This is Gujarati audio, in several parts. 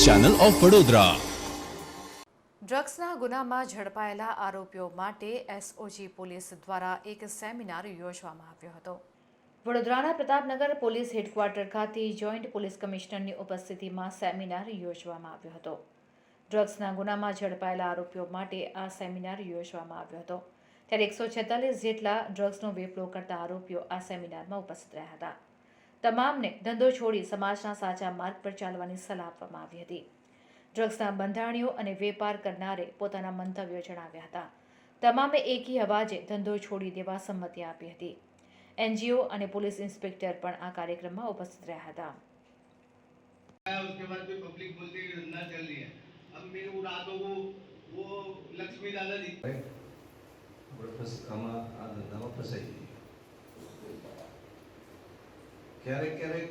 Channel of Vadodara. ડ્રગ્સના ગુનામાં ઝડપાયેલા આરોપીઓ માટે એસઓજી પોલીસ દ્વારા એક સેમિનાર યોજવામાં આવ્યો હતો. વડોદરાના પ્રતાપનગર પોલીસ હેડક્વાર્ટર ખાતે જોઈન્ટ પોલીસ કમિશનરની ઉપસ્થિતિમાં સેમિનાર યોજવામાં આવ્યો હતો. ડ્રગ્સના ગુનામાં ઝડપાયેલા આરોપીઓ માટે આ સેમિનાર યોજવામાં આવ્યો હતો. ત્યારે 146 જેટલા ડ્રગ્સનો વેપલો કરતા આરોપીઓ આ સેમિનારમાં ઉપસ્થિત રહ્યા હતા. તમામને ધંધો છોડી સમાજના સાચા માર્ગ પર ચાલવાની સલાહ આપવામાં આવી હતી. ડ્રગ્સના બંધાણીઓ અને વેપાર કરનારે પોતાના મંતવ્યો જણાવ્યા હતા. તમામે એકી અવાજે ધંધો છોડી દેવા સંમતિ આપી હતી. एनजीओ અને પોલીસ ઇન્સ્પેક્ટર પણ આ કાર્યક્રમમાં ઉપસ્થિત રહ્યા હતા. उसके बाद भी पब्लिक बोलती है धंधा चल रही है. अब मेरे उड़ा दो वो लक्ष्मी दादा जी આમાં આ ધંધામાં ફસાઈ ગઈ. ક્યારેક ક્યારેક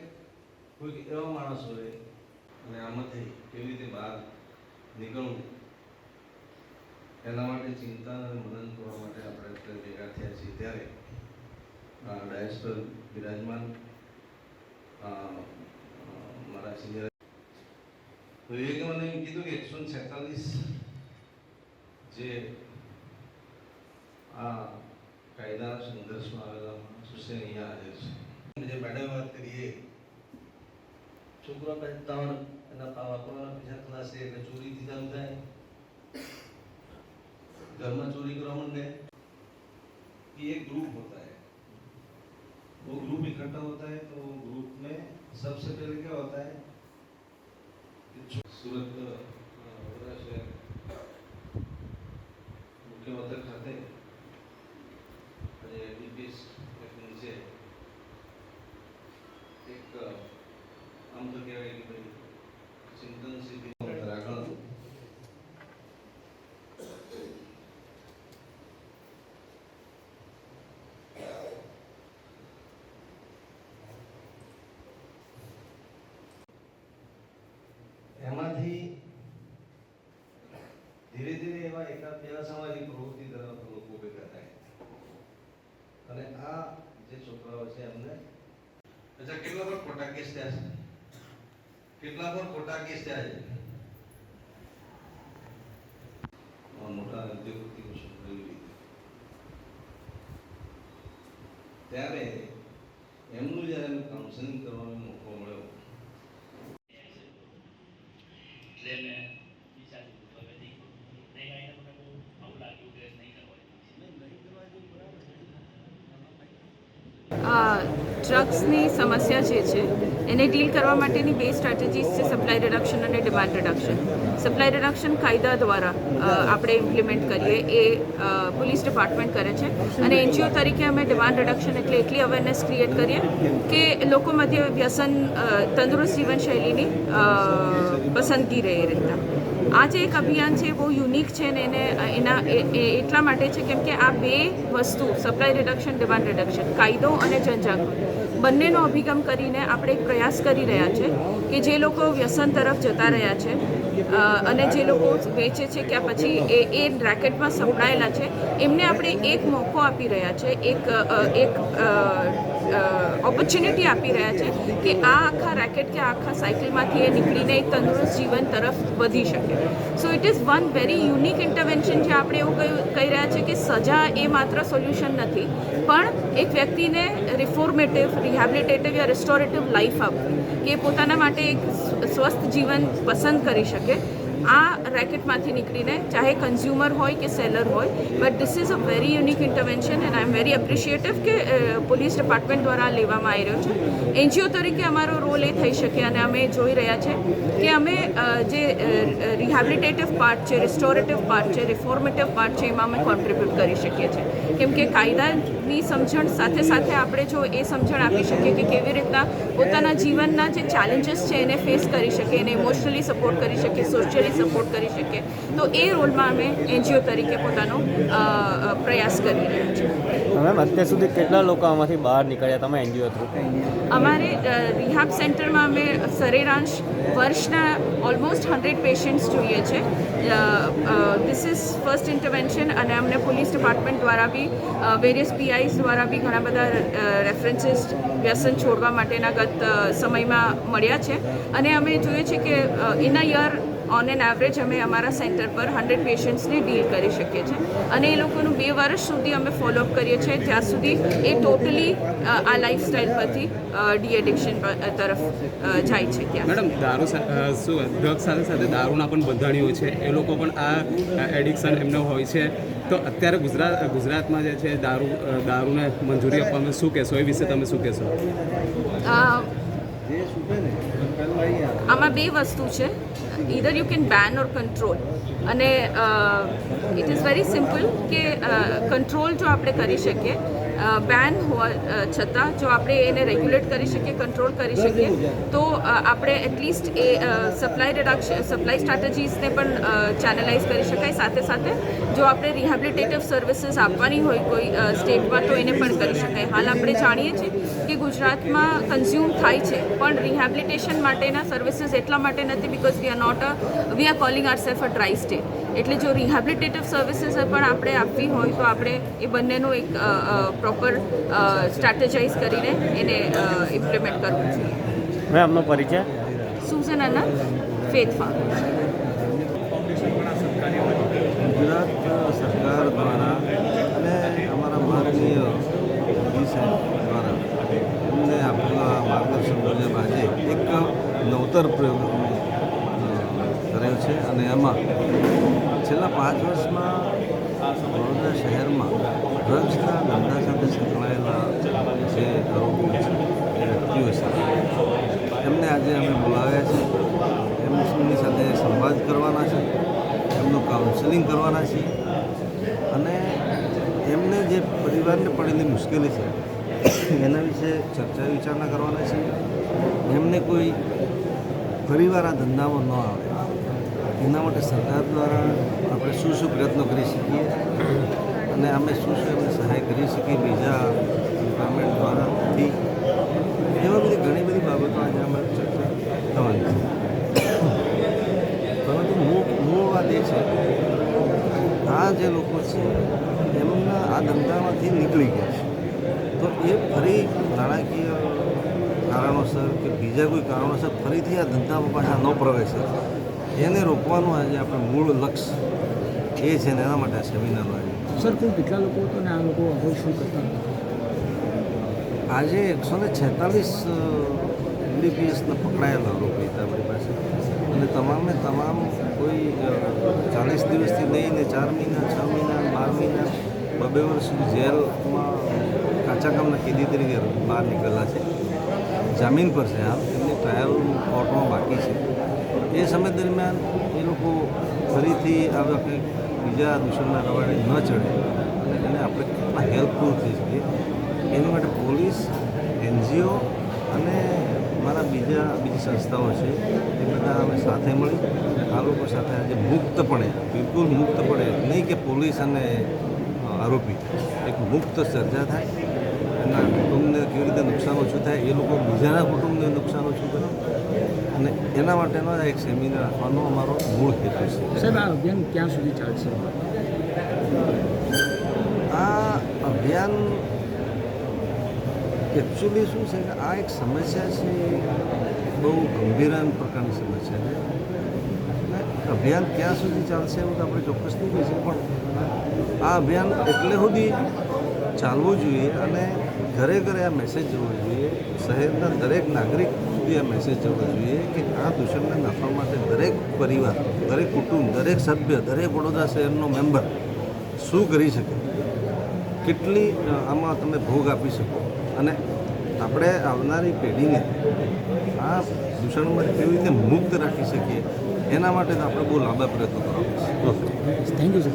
કોઈ એવા માણસ હોય અને આમાંથી કેવી રીતે બહાર નીકળવું એના માટે ચિંતા અને મનન કરવા માટે આપણે ભેગા થયા છીએ. ત્યારે ડાયસ પર બિરાજમાન મારા સિનિયર વિવેકે મને એમ કીધું કે 146 જે આ કાયદાના સંઘર્ષમાં આવેલા માણસો છે અહીંયા હાજર છે. જે મેડમ વાત કરીએ છોકરા પહેરતા એના વાપરવાના પૈસા થશે એટલે ચોરીથી ચાલુ થાય, ઘરમાં ચોરી કરવા માંડે. ये एक ग्रुप होता है, वो ग्रुप इकट्ठा होता है तो ग्रुप में सबसे पहले क्या होता है सूरत वडोदरा शहर मुख्य मथक खाते डीपीएस नीचे एक આમ તો કહેવાય કે ભાઈ ચિંતન સિદ્ધિ આગળ એમાંથી ધીરે ધીરે એવા એકાદ બે સામાજિક પ્રવૃત્તિ તરફ લોકો ભેગા થાય અને આ જે છોકરાઓ છે એમને અચ્છા કેટલા પર ખોટા કેસ થયા છે, કેટલા પર ખોટા કેસ થયા છે. મોટા ઉદ્યોગપતિઓ છોકરાઓ ત્યારે એમનું જ્યારે કાઉન્સેલિંગ કરવાનો મોકો મળ્યો એટલે મેં વિચાર્યું તો હવે નહીં ગાઈને મને બહુ આવું લાગ્યું કે નહીં ડ્રગ્સની સમસ્યા જે છે એને ડીલ કરવા માટેની બે સ્ટ્રેટેજીસ છે, સપ્લાય રિડક્શન અને ડિમાન્ડ રિડક્શન. સપ્લાય રિડક્શન કાયદા દ્વારા આપણે ઇમ્પ્લિમેન્ટ કરીએ એ પોલીસ ડિપાર્ટમેન્ટ કરે છે અને એનજીઓ તરીકે અમે ડિમાન્ડ રિડક્શન એટલે એટલી અવેરનેસ ક્રિએટ કરીએ કે લોકો મધ્ય વ્યસન તંદુરસ્ત જીવનશૈલીની પસંદગી રહે એ રીતના. આ જે એક અભિયાન છે બહુ યુનિક છે ને એના એટલા માટે છે કેમ કે આ બે વસ્તુ સપ્લાય રિડક્શન ડિમાન્ડ રિડક્શન કાયદો અને જનજાગૃતિ બંનેનો અભિગમ કરીને આપણે એક પ્રયાસ કરી રહ્યા છે કે જે લોકો વ્યસન તરફ જતા રહ્યા છે અને જે લોકો વેચે છે કે પછી એ રેકેટમાં સંકળાયેલા છે એમને આપણે એક મોકો આપી રહ્યા છે, એક ઓપોર્ચ્યુનિટી આપી રહ્યા છે કે આ આખા રેકેટ કે આખા સાયકલમાંથી એ નીકળીને એક તંદુરસ્ત જીવન તરફ વધી શકે. So it is one very unique intervention જે આપણે એવું કહી રહ્યા છે કે સજા એ માત્ર સોલ્યુશન નથી પણ એક વ્યક્તિને રિફોર્મેટિવ, રિહેબિલિટેટિવ યા રિસ્ટોરેટિવ લાઈફ આપવી કે પોતાના માટે એક સ્વસ્થ જીવન પસંદ કરી શકે આ રેકેટમાંથી નીકળીને, ચાહે કન્ઝ્યુમર હોય કે સેલર હોય. But this is a very unique intervention and I am very appreciative કે પોલીસ ડિપાર્ટમેન્ટ દ્વારા લેવામાં આવી રહ્યો છે. એનજીઓ તરીકે અમારો રોલ એ થઈ શકે અને અમે જોઈ રહ્યા છે કે અમે જે રિહેબિલિટેટિવ પાર્ટ છે, રિસ્ટોરેટિવ પાર્ટ છે, રિફોર્મેટિવ પાર્ટ છે એમાં અમે કોન્ટ્રીબ્યુટ કરી શકીએ છીએ. કેમ કે કાયદાની સમજણ સાથે સાથે આપણે જો એ સમજણ આપી શકીએ કે કેવી રીતના પોતાના જીવનના જે ચેલેન્જીસ છે એને ફેસ કરી શકે, એને ઇમોશનલી સપોર્ટ કરી શકે, સોશિયલી સપોર્ટ કરી શકીએ. તો એ રોલમાં અમે NGO તરીકે પોતાનો પ્રયાસ કરી રહ્યા છીએ. મેમ અત્યાર સુધી કેટલા લોકો આમાંથી બહાર નીકળ્યા તમે NGO થ્રુ? અમારે રિહાબ સેન્ટરમાં અમે સરેરાશ વર્ષના ઓલમોસ્ટ 100 પેશન્ટ્સ જોઈએ છે. ધીસ ઇઝ ફર્સ્ટ ઇન્ટરવેન્શન અને અમને પોલીસ ડિપાર્ટમેન્ટ દ્વારા બી વેરિયસ PIs દ્વારા બી ઘણા બધા રેફરન્સીસ વ્યસન છોડવા માટેના ગત સમયમાં મળ્યા છે અને અમે જોઈએ છીએ કે in a year on an average અમે અમારા સેન્ટર પર 100 પેશન્ટ્સને ડીલ કરી શકીએ છીએ અને એ લોકોનું 2 વર્ષ સુધી અમે ફોલોઅપ કરીએ છીએ જ્યાં સુધી એ ટોટલી આ લાઈફસ્ટાઈલ પરથી ડી એડિક્શન તરફ જાય છે. ત્યાં મેડમ દારૂ શું ડ્રગ્સ સાથે સાથે દારૂના પણ બંધાણીઓ છે, એ લોકો પણ આ એડિક્શન એમને હોય છે. તો અત્યારે ગુજરાતમાં જે છે દારૂને મંજૂરી આપવામાં શું કહેશો, એ વિશે તમે શું કહેશો? આમાં 2 વસ્તુ છે, either you can ban or control અને ઇટ ઇઝ વેરી સિમ્પલ કે કંટ્રોલ જો આપણે કરી શકીએ, બેન હોવા છતાં જો આપણે એને રેગ્યુલેટ કરી શકીએ, કંટ્રોલ કરી શકીએ તો આપણે એટલીસ્ટ એ સપ્લાય સ્ટ્રેટેજીસને પણ ચેનલાઇઝ કરી શકાય. સાથે સાથે જો આપણે રિહેબિલિટેટિવ સર્વિસીસ આપવાની હોય કોઈ સ્ટેટમાં તો એને પણ કરી શકાય. હાલ આપણે જાણીએ છીએ કે ગુજરાતમાં કન્ઝ્યુમ થાય છે પણ રિહેબિલિટેશન માટેના સર્વિસીસ એટલા માટે નથી because we are calling ourself a dry state. એટલે જો રિહેબિલિટેટિવ સર્વિસીસ પણ આપણે આપવી હોય તો આપણે એ બંનેનું એક પ્રોપર સ્ટ્રેટેજાઇઝ કરીને એને ઇમ્પ્લિમેન્ટ કરવું જોઈએ. મેં આપનો પરિચય? સુઝન અનંત, ફેથ ફાર્મ. ગુજરાત સરકાર દ્વારા અને અમારા માનનીય મોદી સાહેબ દ્વારા અમને આપેલા માર્ગદર્શન મુજબ આજે એક નવતર પ્રયોગ કર્યો છે અને એમાં છેલ્લા 5 વર્ષમાં વડોદરા શહેરમાં ડ્રગ્સના ધંધા સાથે સંકળાયેલા જે આરોપીઓ છે એ વ્યક્તિઓ છે એમને આજે અમે બોલાવ્યા છે. એમની સાથે સંવાદ કરવાના છે, એમનું કાઉન્સેલિંગ કરવાના છે અને એમને જે પરિવારને પડેલી મુશ્કેલી છે એના વિશે ચર્ચા વિચારણા કરવાના છે. એમને કોઈ પરિવાર આ ધંધામાં ન આવે એના માટે સરકાર દ્વારા આપણે શું પ્રયત્નો કરી શકીએ અને અમે શું એમને સહાય કરી શકીએ બીજા ડિપાર્ટમેન્ટ દ્વારાથી, એવા બધી ઘણી બધી બાબતો આજે અમારે ચર્ચા થવાની છે. પરંતુ મૂળ વાત એ છે આ જે લોકો છે એમના આ ધંધામાંથી નીકળી ગયા છે તો એ ફરી નાણાકીય કારણોસર કે બીજા કોઈ કારણોસર ફરીથી આ ધંધામાં પાછા ન પ્રવેશે એને રોકવાનું આજે આપણે મૂળ લક્ષ્ય એ છે ને એના માટે આ સેમિનારનો આજે. સર કુલ કેટલા લોકો હતો અને આ લોકો હવે શું કરતા? આજે 146 MDPSના પકડાયેલા આરોપી હતા આપણી પાસે અને તમામે તમામ કોઈ 40 દિવસથી લઈને 4 મહિના, 6 મહિના, 12 મહિના, 2 વર્ષ સુધી જેલમાં કાચા કામના કેદી તરીકે બહાર નીકળેલા છે. જામીન પર છે. હાલ એમની ટ્રાયલ કોર્ટમાં બાકી છે. એ સમય દરમિયાન એ લોકો ફરીથી આવા કંઈક બીજા દૂષણના રવાડે ન ચડે અને એને આપણે કેટલા હેલ્પફુલ થઈ શકીએ એની માટે પોલીસ, NGO અને મારા બીજી સંસ્થાઓ છે એ બધા અમે સાથે મળી આ લોકો સાથે આજે મુક્તપણે, બિલકુલ મુક્તપણે, નહીં કે પોલીસ અને આરોપી, એક મુક્ત ચર્ચા થાય, એના કુટુંબને કેવી રીતે નુકસાન ઓછું થાય, એ લોકો બીજાના કુટુંબને નુકસાન ઓછું કરે અને એના માટેનો એક સેમિનાર રાખવાનો અમારો મૂળ હેતુ છે. સાહેબ આ અભિયાન ક્યાં સુધી ચાલશે? આ અભિયાન એકચ્યુઅલી શું છે કે આ એક સમસ્યા છે, બહુ ગંભીર પ્રકારની સમસ્યા છે. અભિયાન ક્યાં સુધી ચાલશે એવું તો આપણે ચોક્કસ નહીં કહી શકીએ પણ આ અભિયાન એટલે સુધી ચાલવું જોઈએ અને ઘરે ઘરે આ મેસેજ જવો જોઈએ, શહેરના દરેક નાગરિક સુધી આ મેસેજ જવો જોઈએ કે આ દૂષણને નાથવા માટે દરેક પરિવાર, દરેક કુટુંબ, દરેક સભ્ય, દરેક વડોદરા શહેરનો મેમ્બર શું કરી શકે, કેટલી આમાં તમે ભોગ આપી શકો અને આપણે આવનારી પેઢીને આ દૂષણમાંથી કેવી રીતે મુક્ત રાખી શકીએ એના માટે તો આપણે બહુ લાંબા પ્રયત્નો કરવા પડશે. Thank you sir.